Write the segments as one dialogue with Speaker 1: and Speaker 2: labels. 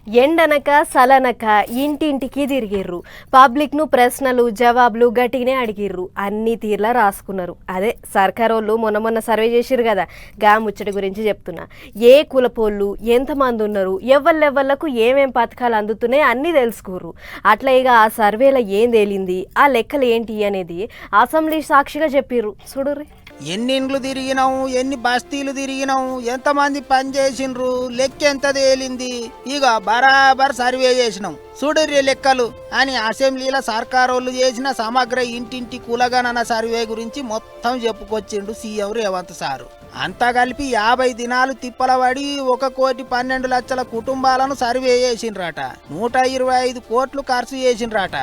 Speaker 1: ఎండనక సలనక ఇంటింటికి తిరిగిర్రు. పబ్లిక్ను ప్రశ్నలు జవాబులు గట్టిగానే అడిగిర్రు. అన్ని తీర్లా రాసుకున్నారు. అదే సర్కారోళ్ళు మొన్న సర్వే చేసిర్రు కదా, గా ముచ్చట గురించి చెప్తున్నా. ఏ కులపోళ్ళు ఎంతమంది ఉన్నారు, ఎవళ్ళెవళ్ళకు ఏమేం పథకాలు అందుతున్నాయి అన్నీ తెలుసుకోర్రు. అట్లా ఇక ఆ సర్వేలో ఏం తేలింది, ఆ లెక్కలు ఏంటి అనేది అసెంబ్లీ సాక్షిగా చెప్పిర్రు. చూడుర్రి.
Speaker 2: ఎన్ని ఇండ్లు తిరిగినాము, ఎన్ని బస్తీలు తిరిగినాము, ఎంతమంది పని చేసిండ్రు, లెక్క ఎంత తేలింది, ఇక బరాబర్ సర్వే చేసినాం చూడర్రి లెక్కలు అని అసెంబ్లీలో సర్కారోళ్ళు చేసిన సమగ్ర ఇంటింటి కులగణన సర్వే గురించి మొత్తం చెప్పుకొచ్చిండు సీఎం రేవంత్ సారు. అంతా కలిపి 50 దినాలు తిప్పలబడి 1,12,00,000 కుటుంబాలను సర్వే చేసిండ్రట. 125 కోట్లు ఖర్చు చేసిండ్రట.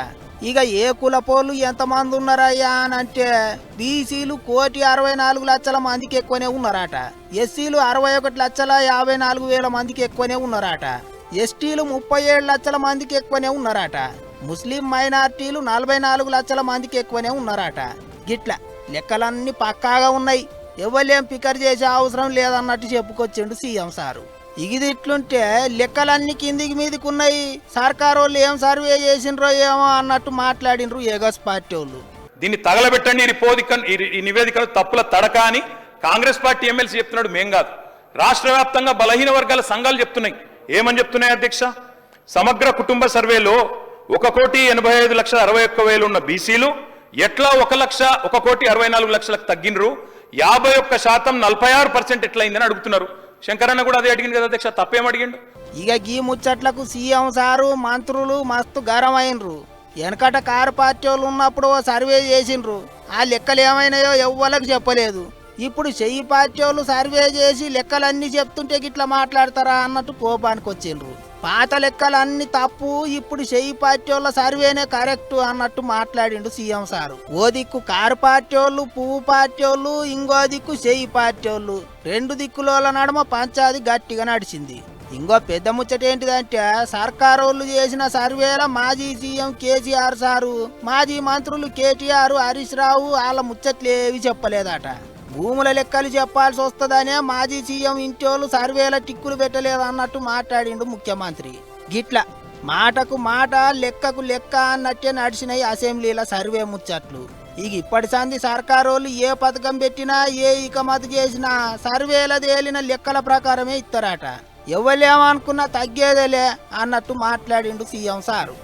Speaker 2: ఇక ఏ కులపోళ్ళు ఎంతమంది ఉన్నారయ్యా అని అంటే బీసీలు 1,64,00,000 మందికి ఎక్కువనే ఉన్నారట. ఎస్సీలు 61,54,000 మందికి ఎక్కువనే ఉన్నారట. ఎస్టీలు 37 లక్షల మందికి ఎక్కువనే ఉన్నారట. ముస్లిం మైనార్టీలు 44 లక్షల మందికి ఎక్కువనే ఉన్నారట. గిట్ల లెక్కలన్నీ పక్కాగా ఉన్నాయి, ఎవరేం పికర్ చేసే అవసరం లేదన్నట్టు చెప్పుకొచ్చిండు సీఎం సారు. ఇట్లుంటే లెక్కలన్నీ కిందికి మీదికి ఉన్నాయి, సర్కారు వాళ్ళు ఏం సర్వే చేసిండ్రో ఏమో అన్నట్టు మాట్లాడిండ్రు ఏగస్ పార్టీ వాళ్ళు.
Speaker 3: దీన్ని తగలబెట్టండి, ఈ నివేదికను తప్పుల తడక అని కాంగ్రెస్ పార్టీ ఎమ్మెల్సీ చెప్తున్నాడు, మేం కాదు. రాష్ట్ర వ్యాప్తంగా బలహీన వర్గాల సంఘాలు చెప్తున్నాయి. ఏమని చెప్తున్నాయి అధ్యక్ష? సమగ్ర కుటుంబ సర్వేలో 1,85,61,000 ఉన్న బీసీలు ఎట్లా 1,64,00,000 తగ్గినరు, 51% 46% ఎట్లయిందని అడుగుతున్నారు. శంకరన్న కూడా అదే అడిగింది కదా అధ్యక్ష, తప్పేం అడిగిండు?
Speaker 2: ఇక గీ ముచ్చట్లకు సీఎం సారు మంత్రులు మస్తు గరమైనరు. వెనకట కారు పార్టీ వాళ్ళు ఉన్నప్పుడు సర్వే చేసిండ్రు, ఆ లెక్కలు ఏమైనాయో ఎవ్వరికి చెప్పలేదు. ఇప్పుడు చెయ్యి పార్టీ వాళ్ళు సర్వే చేసి లెక్కలన్నీ చెప్తుంటే గిట్లా మాట్లాడతారా అన్నట్టు కోపానికి వచ్చిండ్రు. పాత లెక్కలన్నీ తప్పు, ఇప్పుడు చెయ్యి పార్టీ వాళ్ళ సర్వేనే కరెక్ట్ అన్నట్టు మాట్లాడిండు సీఎం సారు. ఓ దిక్కు కారు పార్టీ వాళ్ళు, పువ్వు పార్టీ వాళ్ళు, ఇంకో దిక్కు చెయ్యి పార్టీ వాళ్ళు, 2 దిక్కుల నడుమ పంచాది గట్టిగా నడిచింది. ఇంకో పెద్ద ముచ్చట ఏంటిదంటే సర్కారోళ్ళు చేసిన సర్వేల మాజీ సీఎం కేసీఆర్ సారు, మాజీ మంత్రులు కేటీఆర్, హరీష్ రావు వాళ్ళ ముచ్చట్లేవి చెప్పలేదట. భూముల లెక్కలు చెప్పాల్సి వస్తుందనే మాజీ సీఎం ఇంటోళ్ళు సర్వేల టిక్కులు పెట్టలేదు అన్నట్టు మాట్లాడిండు ముఖ్యమంత్రి. గిట్ల మాటకు మాట లెక్కకు లెక్క అన్నట్టే నడిచినాయి అసెంబ్లీల సర్వే ముచ్చట్లు. ఇప్పటి సంది సర్కారోళ్ళు ఏ పథకం పెట్టినా ఏ ఇకమతు చేసినా సర్వేల తేలిన లెక్కల ప్రకారమే ఇస్తారట. ఎవరేమనుకున్నా తగ్గేదేలే అన్నట్టు మాట్లాడిండు సీఎం సారు.